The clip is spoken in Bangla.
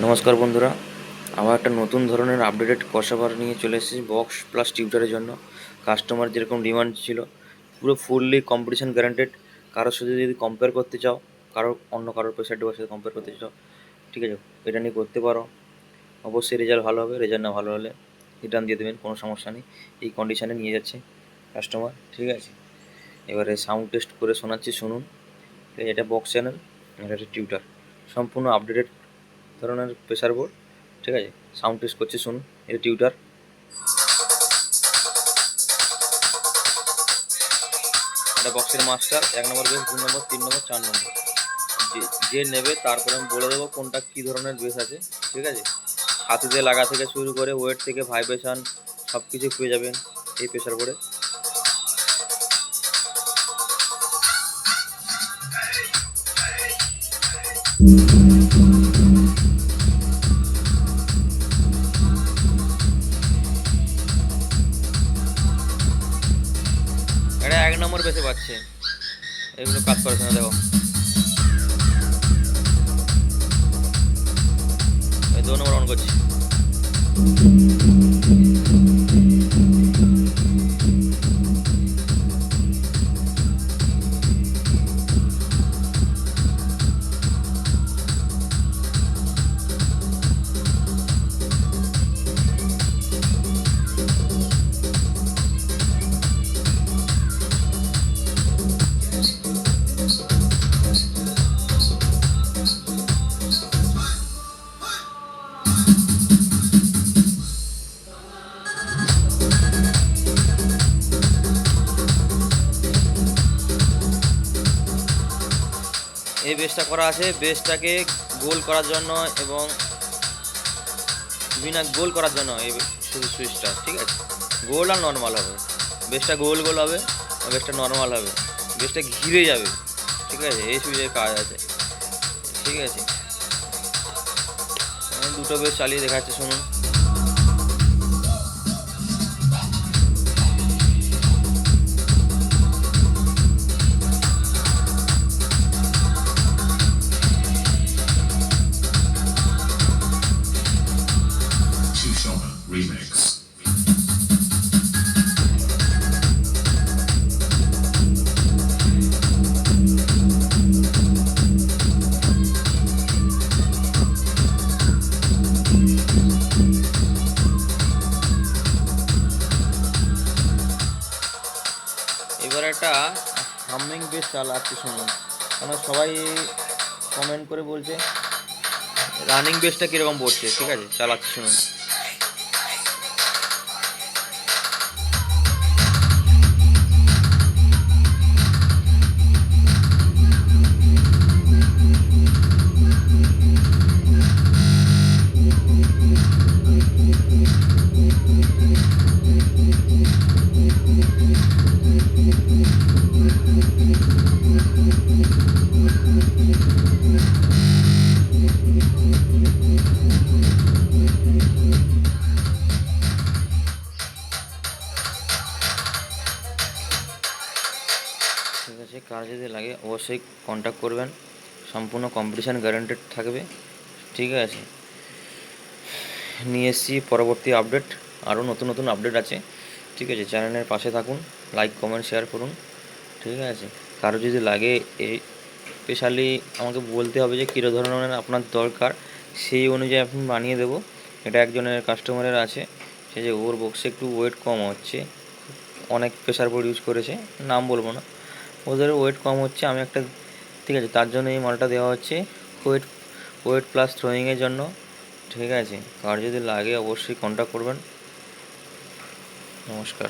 নমস্কার বন্ধুরা, আবার একটা নতুন ধরনের আপডেটেড ক্রসওভার নিয়ে চলে এসেছি বক্স প্লাস টিউটারের জন্য। কাস্টমার যেরকম ডিমান্ড ছিল, পুরো ফুললি কম্পিটিশন গ্যারান্টেড। কারোর সাথে যদি কম্পেয়ার করতে চাও, অন্য কারোর প্রেসার ডোবার সাথে কম্পেয়ার করতে চাও, ঠিক আছে, এটা নিয়ে করতে পারো। অবশ্যই রেজাল্ট ভালো হবে, রেজাল্ট না ভালো হলে রিটার্ন দিয়ে দেবেন, কোনো সমস্যা নেই। এই কন্ডিশনে নিয়ে যাচ্ছে কাস্টমার, ঠিক আছে। এবারে সাউন্ড টেস্ট করে শোনাচ্ছি, শুনুন। ঠিক আছে, এটা বক্স চ্যানেল, এটা একটা টিউটার, সম্পূর্ণ আপডেটেড ধরনের প্রেসার বোর্ড, ঠিক আছে। সাউন্ড টেস্ট করছি, শুনুন। এটা টিউটার, এটা বক্সের মাস্টার, 1 নম্বর বেস, 2 নম্বর, 3 নম্বর, 4 নম্বর। যে যে নেবে তারপরে আমি বলে দেবো কোনটা কী ধরনের বেস আছে, ঠিক আছে। ছাতিতে লাগা থেকে শুরু করে ওয়েট থেকে ভাইব্রেশন সব কিছু পেয়ে যাবেন এই প্রেসার বোর্ডে। এটা 1 নম্বর বেসে পাচ্ছে, এগুলো কাজ করেছে না, দেখো। এই 2 নম্বর অন করছি। এই বেসটা করা আছে, বেসটাকে গোল করার জন্য এবং বিনা গোল করার জন্য এই শুধু সুইচটা, ঠিক আছে। গোল আর নর্মাল হবে, বেসটা গোল গোল হবে, বেসটা নর্মাল হবে, বেসটা ঘিরে যাবে, ঠিক আছে। এই সুইচের কাজ আছে, ঠিক আছে। আমি দুটো বেস চালিয়ে দেখাচ্ছি, শুনুন। Shoshona Remix. এবার একটা হামিং বেস চালাচ্ছি, শুনুন। কারণ সবাই কমেন্ট করে বলছে রানিং বেসটা কীরকম পড়ছে, ঠিক আছে, চালাচ্ছি, শুনুন। ঠিক আছে, কার যদি লাগে অবশ্যই কন্ট্যাক্ট করবেন, সম্পূর্ণ কম্পিটিশান গ্যারান্টেড থাকবে, ঠিক আছে। নিয়ে এসছি পরবর্তী আপডেট, আরও নতুন নতুন আপডেট আছে, ঠিক আছে। চ্যানেলের পাশে থাকুন, লাইক কমেন্ট শেয়ার করুন, ঠিক আছে। কারো যদি লাগে, এই স্পেশালি আমাকে বলতে হবে যে কীরকম ধরনের আপনার দরকার, সেই অনুযায়ী আপনি বানিয়ে দেবো। এটা একজনের কাস্টমারের আছে, সে যে ওর বক্সে একটু ওয়েট কম হচ্ছে, অনেক প্রেসার বোর্ড ইউজ করেছে, নাম বলবো না, ওদের ওয়েট কম হচ্ছে, আমি একটা, ঠিক আছে, তার জন্য এই মালটা দেওয়া হচ্ছে, ওয়েট ওয়েট প্লাস থ্রোয়িংয়ের জন্য, ঠিক আছে। কার যদি লাগে অবশ্যই কন্ট্যাক্ট করবেন। নমস্কার।